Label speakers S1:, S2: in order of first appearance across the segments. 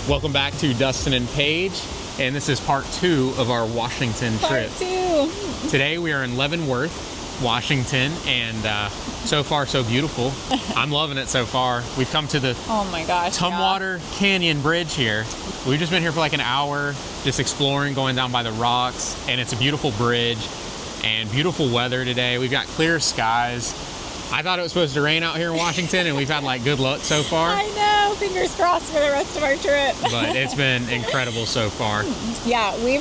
S1: Welcome back to Dustinandpaige, and this is part 2 of our Washington trip.
S2: Part 2.
S1: Today we are in Leavenworth, Washington, and so far so beautiful. I'm loving it so far. We've come to the Tumwater Canyon Bridge here. We've just been here for like an hour, just exploring, going down by the rocks, and it's a beautiful bridge and beautiful weather today. We've got clear skies. I thought it was supposed to rain out here in Washington, and we've had like good luck so far.
S2: I know, fingers crossed for the rest of our trip.
S1: But it's been incredible so far.
S2: Yeah, we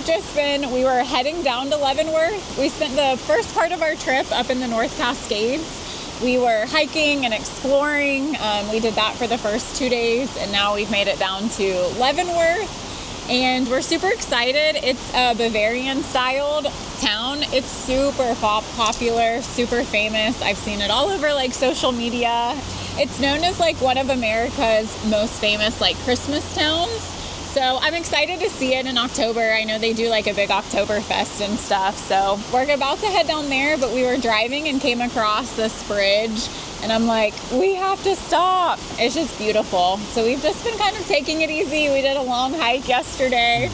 S2: were heading down to Leavenworth. We spent the first part of our trip up in the North Cascades. We were hiking and exploring. We did that for the first 2 days, and now we've made it down to Leavenworth. And we're super excited. It's a Bavarian styled town. It's super popular, super famous. I've seen it all over like social media. It's known as like one of America's most famous like Christmas towns. So I'm excited to see it in October. I know they do like a big Oktoberfest and stuff. So we're about to head down there, but we were driving and came across this bridge. And I'm like, we have to stop. It's just beautiful. So we've just been kind of taking it easy. We did a long hike yesterday.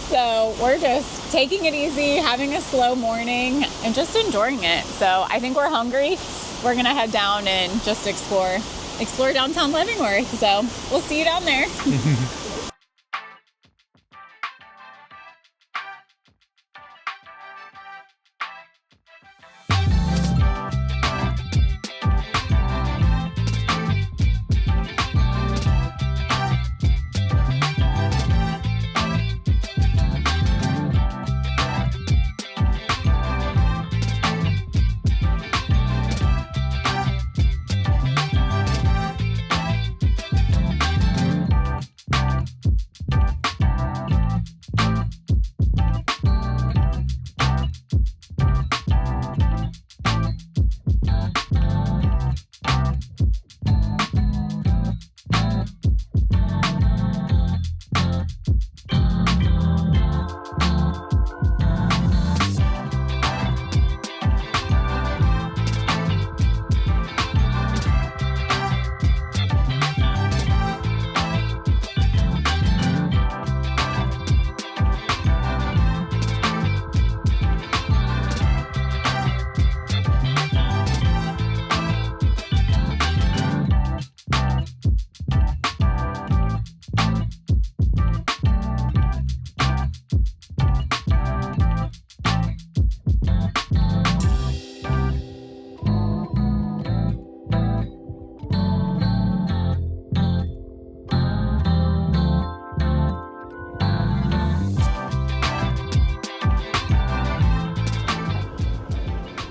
S2: So we're just taking it easy, having a slow morning, and just enjoying it. So I think we're hungry. We're gonna head down and just explore downtown Leavenworth. So we'll see you down there.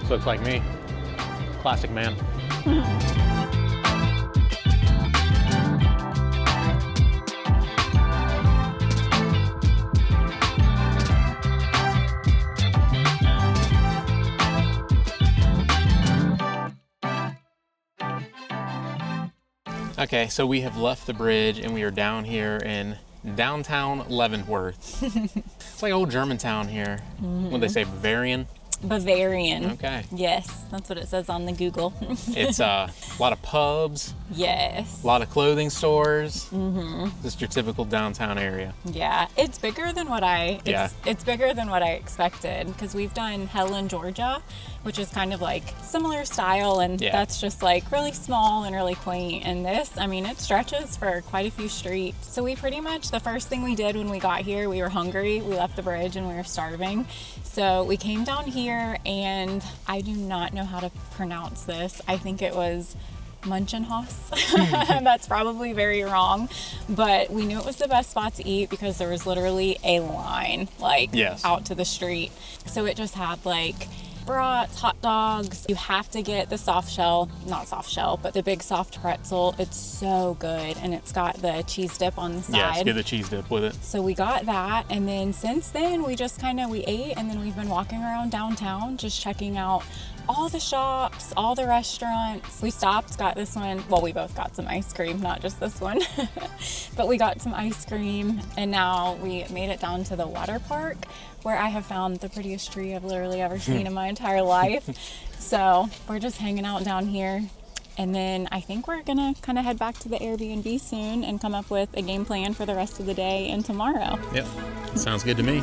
S1: Looks like me. Classic man. Okay, so we have left the bridge and we are down here in downtown Leavenworth. It's like old Germantown here. What they say, Bavarian?
S2: Bavarian.
S1: Okay.
S2: Yes, that's what it says on the Google.
S1: It's a lot of pubs.
S2: Yes.
S1: A lot of clothing stores. Just your typical downtown area.
S2: Yeah, it's bigger than what it's bigger than what I expected, because we've done Helen, Georgia, which is kind of like similar style, and that's just like really small and really quaint. And this, I mean, it stretches for quite a few streets. So we pretty much, the first thing we did when we got here, we were hungry. We left the bridge and we were starving. So we came down here, and I do not know how to pronounce this. I think it was Munchenhaus. That's probably very wrong, but we knew it was the best spot to eat because there was literally a line out to the street. So it just had like brats, hot dogs. You have to get the not soft shell, but the big soft pretzel. It's so good, and it's got the cheese dip on the side.
S1: Yes, get the cheese dip with it.
S2: So we got that, and then since then we just we ate, and then we've been walking around downtown just checking out all the shops, all the restaurants. We stopped, got this one. Well, we both got some ice cream, not just this one. But we got some ice cream, and now we made it down to the water park, where I have found the prettiest tree I've literally ever seen in my entire life. So we're just hanging out down here, And then I think we're gonna kind of head back to the Airbnb soon and come up with a game plan for the rest of the day and tomorrow.
S1: Yep, sounds good to me.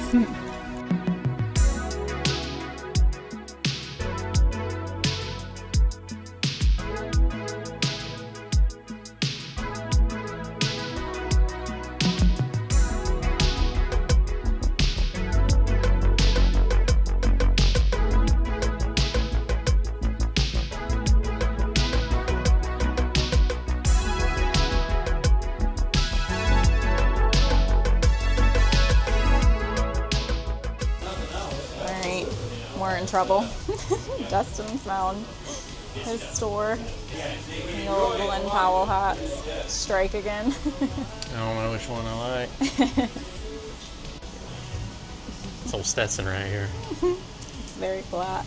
S2: We're in trouble. Dustin found his store. The old Glen Powell hats. Strike again.
S1: I don't know which one I like. It's old Stetson right here.
S2: It's very flat.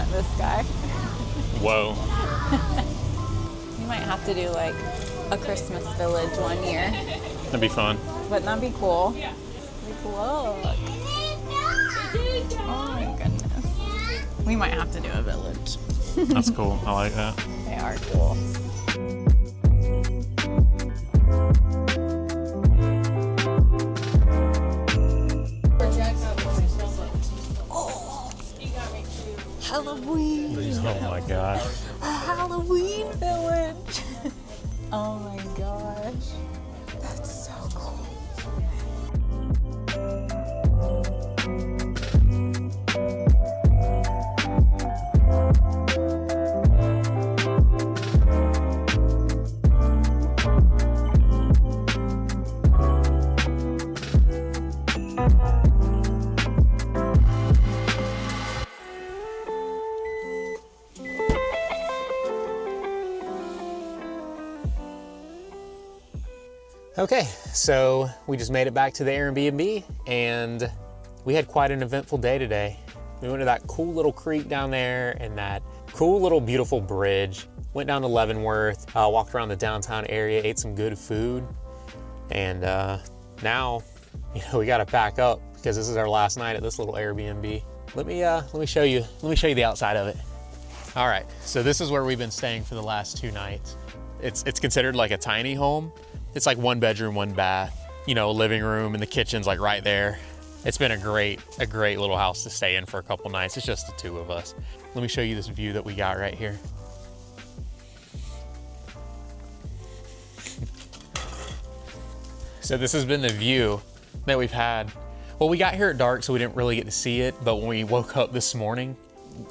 S2: This guy.
S1: Whoa.
S2: You might have to do like a Christmas village one year.
S1: That'd be fun.
S2: Wouldn't that be cool? Like, look. Oh my goodness. We might have to do a village.
S1: That's cool. I like that.
S2: They are cool. Halloween!
S1: Oh my gosh.
S2: A Halloween village! Oh my gosh. That's so cool.
S1: Okay, so we just made it back to the Airbnb and we had quite an eventful day today. We went to that cool little creek down there and that cool little beautiful bridge. Went down to Leavenworth, walked around the downtown area, ate some good food. And now, we gotta pack up because this is our last night at this little Airbnb. Let me show you the outside of it. All right, so this is where we've been staying for the last 2 nights. It's considered like a tiny home. It's like 1 bedroom, 1 bath, living room, and the kitchen's like right there. It's been a great little house to stay in for a couple nights. It's just the 2 of us. Let me show you this view that we got right here. So this has been the view that we've had. Well, we got here at dark, so we didn't really get to see it, but when we woke up this morning,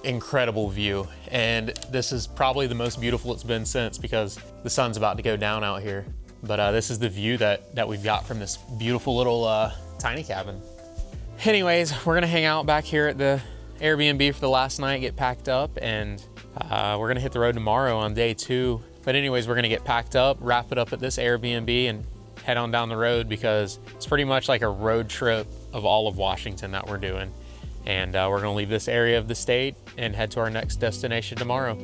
S1: incredible view. And this is probably the most beautiful it's been since because the sun's about to go down out here. But this is the view that we've got from this beautiful little tiny cabin. Anyways, we're gonna hang out back here at the Airbnb for the last night, get packed up, and we're gonna hit the road tomorrow on day 2. But anyways, we're gonna get packed up, wrap it up at this Airbnb, and head on down the road because it's pretty much like a road trip of all of Washington that we're doing. And we're gonna leave this area of the state and head to our next destination tomorrow.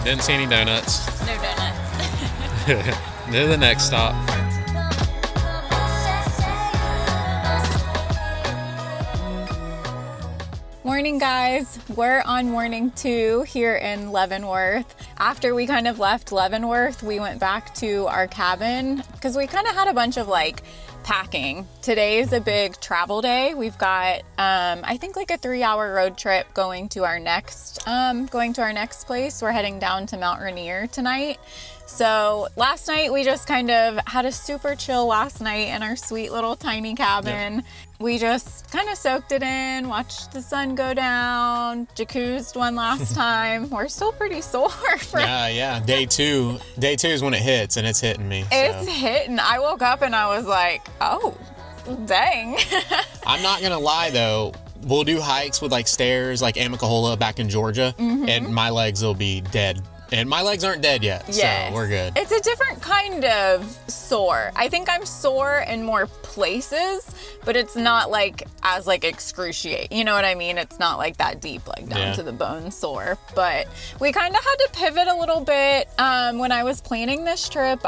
S1: Didn't see any donuts.
S2: No donuts.
S1: To the next stop.
S2: Morning, guys. We're on morning 2 here in Leavenworth. After we kind of left Leavenworth, we went back to our cabin because we kind of had a bunch of like packing. Today's a big travel day. We've got, I think like a 3-hour road trip going to our next place. We're heading down to Mount Rainier tonight. So last night we just kind of had a super chill last night in our sweet little tiny cabin. Yep. We just kind of soaked it in, watched the sun go down, jacuzzed one last time. We're still pretty sore.
S1: Yeah. Day two is when it hits, and it's hitting me.
S2: It's hitting. I woke up and I was like, oh, dang.
S1: I'm not going to lie, though. We'll do hikes with like stairs, like Amicahola back in Georgia, and my legs will be dead. And my legs aren't dead yet, yes. So we're good.
S2: It's a different kind of sore. I think I'm sore in more places, but it's not like as like excruciating. You know what I mean? It's not like that deep, like down to the bone sore. But we kind of had to pivot a little bit when I was planning this trip.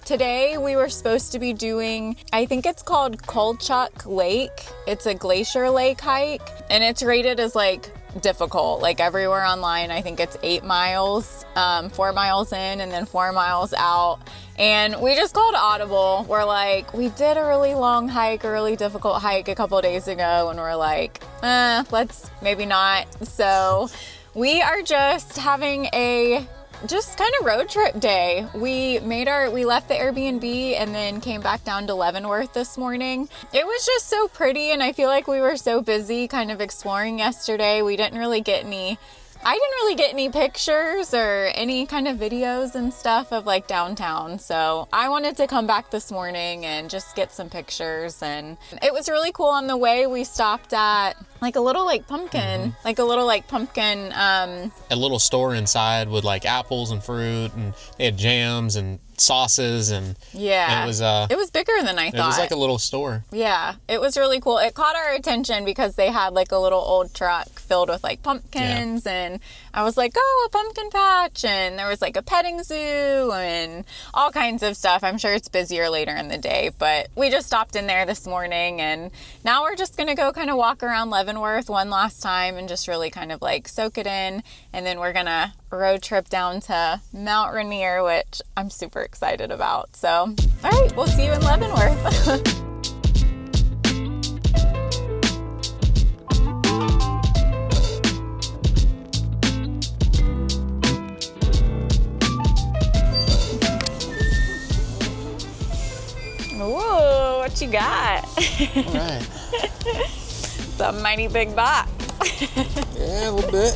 S2: Today we were supposed to be doing, I think it's called Kolchak Lake. It's a glacier lake hike, and it's rated as like difficult, like everywhere online. I think it's 8 miles, 4 miles in and then 4 miles out. And we just called audible. We're like, we did a really long hike, a really difficult hike a couple days ago, and we're like, let's maybe not. So we are just having a kind of road trip day. We left the Airbnb and then came back down to Leavenworth this morning. It was just so pretty, and I feel like we were so busy kind of exploring yesterday. I didn't really get any pictures or any kind of videos and stuff of like downtown. So I wanted to come back this morning and just get some pictures. And it was really cool. On the way, we stopped at like a little like pumpkin,
S1: a little store inside with like apples and fruit, and they had jams and sauces, and it was bigger than I thought. It was like a little store.
S2: Yeah, it was really cool. It caught our attention because they had like a little old truck filled with like pumpkins, and I was like, oh, a pumpkin patch, and there was like a petting zoo and all kinds of stuff. I'm sure it's busier later in the day, but we just stopped in there this morning, and now we're just gonna go kind of walk around Leavenworth one last time and just really kind of like soak it in, and then we're gonna road trip down to Mount Rainier, which I'm super excited about. So, all right, we'll see you in Leavenworth. Whoa, what you got?
S1: All right.
S2: It's a mighty big box.
S1: Yeah, a little bit.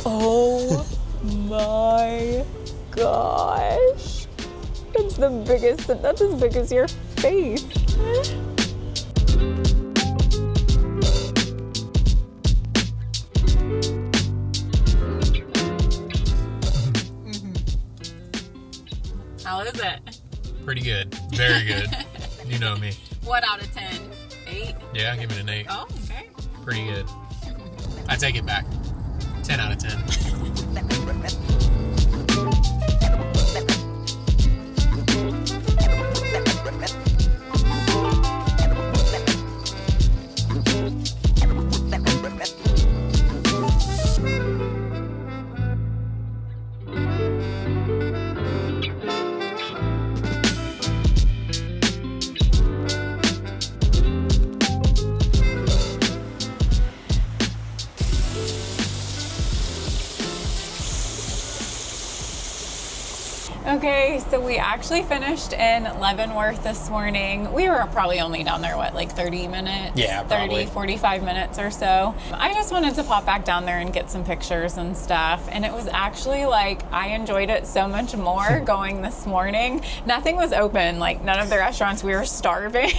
S2: Oh my gosh. That's as big as your face. How is it?
S1: Pretty good. Very good. You know me.
S2: What out of 10? 8?
S1: Yeah, give it an 8.
S2: Oh, okay.
S1: Pretty good. I take it back. 10 out of 10.
S2: Okay, so we actually finished in Leavenworth this morning. We were probably only down there, like 30 minutes?
S1: Yeah, probably.
S2: 45 minutes or so. I just wanted to pop back down there and get some pictures and stuff. And it was actually like, I enjoyed it so much more going this morning. Nothing was open, like none of the restaurants. We were starving.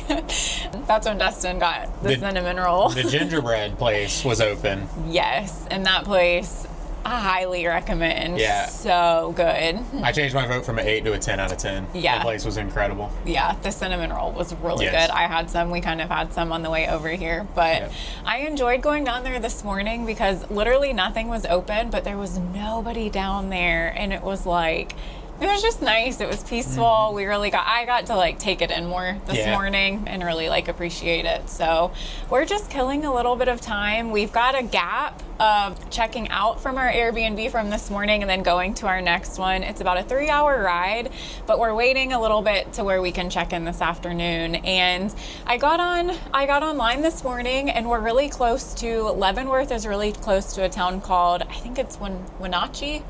S2: That's when Dustin got the cinnamon roll.
S1: The gingerbread place was open.
S2: Yes, and that place, I highly recommend.
S1: Yeah.
S2: So good.
S1: I changed my vote from an 8 to a 10 out of 10.
S2: Yeah.
S1: The place was incredible.
S2: Yeah, the cinnamon roll was really
S1: Yes.
S2: good. I had some. We kind of had some on the way over here. But I enjoyed going down there this morning because literally nothing was open, but there was nobody down there. And it was like, it was just nice. It was peaceful. I got to like take it in more this morning and really like appreciate it. So we're just killing a little bit of time. We've got a gap of checking out from our Airbnb from this morning and then going to our next one. It's about a 3-hour ride, but we're waiting a little bit to where we can check in this afternoon. And I got online this morning, and we're really close to Leavenworth is really close to a town called, I think it's Wenatchee.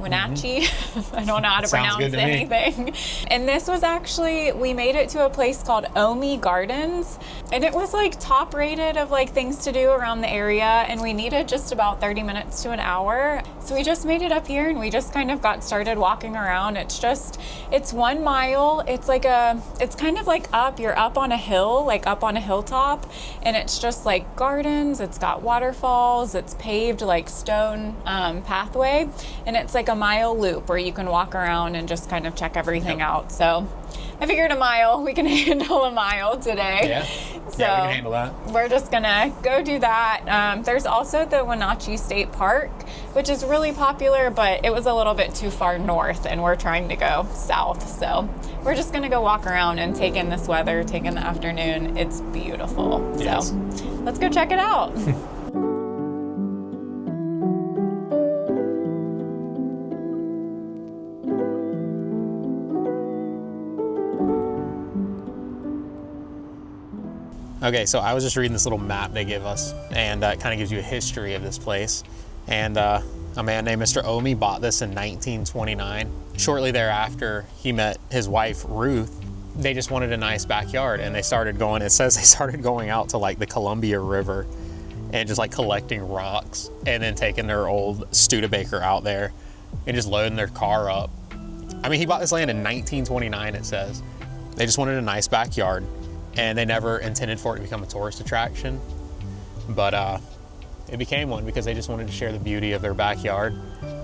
S2: I don't know how to pronounce anything. And this was actually, we made it to a place called OHME Gardens, and it was like top rated of like things to do around the area, and we needed just about 30 minutes to an hour. So we just made it up here and we just kind of got started walking around. It's 1 mile. It's kind of like you're up on a hill, like up on a hilltop, and it's just like gardens. It's got waterfalls. It's paved like stone pathway, and it's like a mile loop where you can walk around and just kind of check everything out. So I figured a mile, we can handle a mile today.
S1: Yeah,
S2: so
S1: we can handle that.
S2: We're just gonna go do that. There's also the Wenatchee State Park, which is really popular, but it was a little bit too far north and we're trying to go south. So we're just gonna go walk around and take in this weather, take in the afternoon. It's beautiful.
S1: Yes.
S2: So let's go check it out.
S1: Okay, so I was just reading this little map they give us, and it kind of gives you a history of this place. And a man named Mr. OHME bought this in 1929. Shortly thereafter, he met his wife, Ruth. They just wanted a nice backyard, and it says they started going out to like the Columbia River and just like collecting rocks and then taking their old Studebaker out there and just loading their car up. I mean, he bought this land in 1929, it says. They just wanted a nice backyard. And they never intended for it to become a tourist attraction, but it became one because they just wanted to share the beauty of their backyard.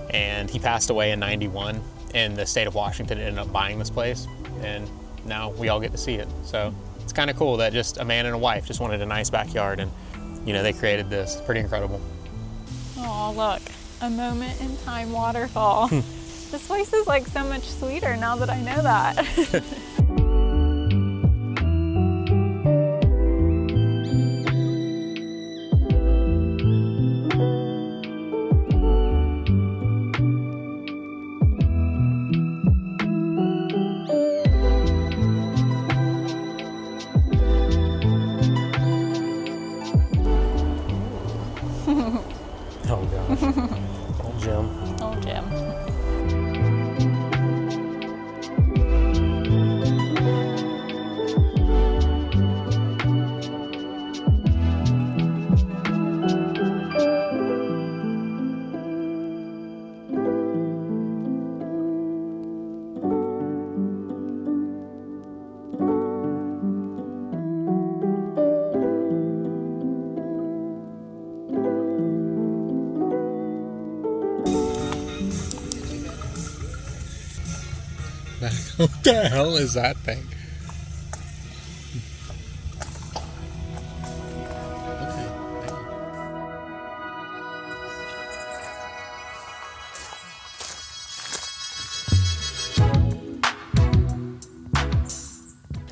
S1: And he passed away in '91, and the state of Washington ended up buying this place, and now we all get to see it. So it's kind of cool that just a man and a wife just wanted a nice backyard, and they created this. Pretty incredible.
S2: Oh, look, a moment in time waterfall. This place is like so much sweeter now that I know that.
S1: Oh gosh. Old Jim.
S2: Old Jim.
S1: What the hell is that thing?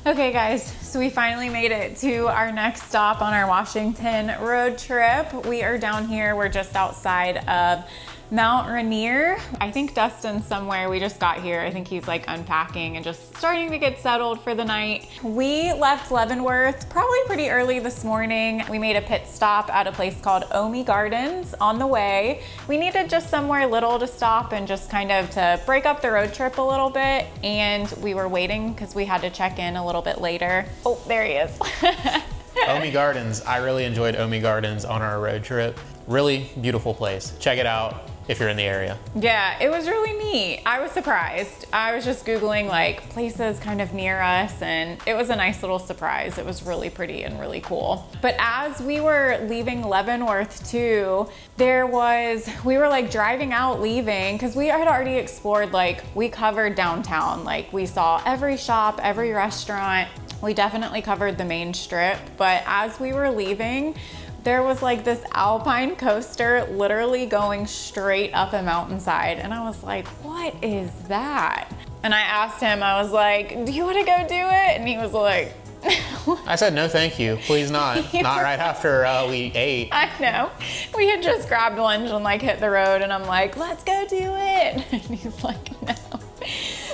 S2: Okay guys, so we finally made it to our next stop on our Washington road trip. We are down here, we're just outside of Mount Rainier. I think Dustin's somewhere. We just got here. I think he's like unpacking and just starting to get settled for the night. We left Leavenworth probably pretty early this morning. We made a pit stop at a place called OHME Gardens on the way. We needed just somewhere little to stop and just kind of to break up the road trip a little bit. And we were waiting because we had to check in a little bit later. Oh, there he is.
S1: OHME Gardens. I really enjoyed OHME Gardens on our road trip. Really beautiful place. Check it out. if you're in the area.
S2: Yeah, it was really neat. I was surprised. I was just Googling like places kind of near us, and it was a nice little surprise. It was really pretty and really cool. But as we were leaving Leavenworth too, we were like driving out leaving, because we had already explored, like we covered downtown. Like we saw every shop, every restaurant. We definitely covered the main strip. But as we were leaving, there was like this alpine coaster literally going straight up a mountainside. And I was like, what is that? And I asked him, I was like, do you want to go do it? And he was like,
S1: I said, no, thank you. Please not. Not right after we ate.
S2: I know. We had just grabbed lunch and like hit the road, and I'm like, let's go do it. And he's like, no.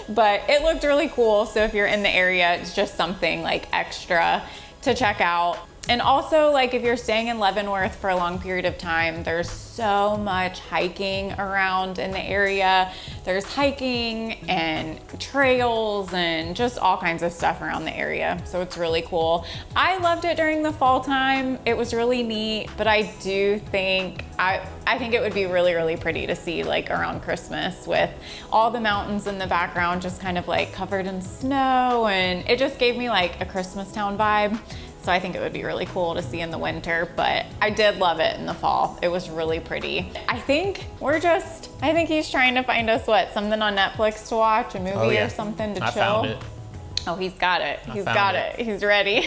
S2: But it looked really cool. So if you're in the area, it's just something like extra to check out. And also, like if you're staying in Leavenworth for a long period of time, there's so much hiking around in the area. There's hiking and trails and just all kinds of stuff around the area. So it's really cool. I loved it during the fall time. It was really neat, but I do think, I think it would be really, really pretty to see like around Christmas with all the mountains in the background just kind of like covered in snow, and it just gave me like a Christmas town vibe. So I think it would be really cool to see in the winter, but I did love it in the fall. It was really pretty. I think he's trying to find us something on Netflix to watch, a movie or something to chill. I
S1: found it.
S2: Oh, he's got it. He's got it. He's ready.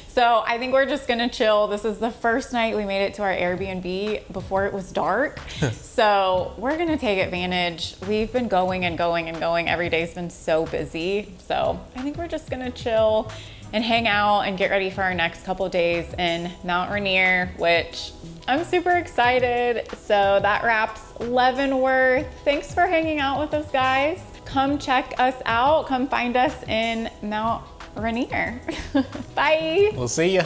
S2: So I think we're just gonna chill. This is the first night we made it to our Airbnb before it was dark. So we're gonna take advantage. We've been going and going and going. Every day's been so busy. So I think we're just gonna chill and hang out and get ready for our next couple days in Mount Rainier, which I'm super excited. So that wraps Leavenworth. Thanks for hanging out with us, guys. Come check us out. Come find us in Mount Rainier. Bye.
S1: We'll see you.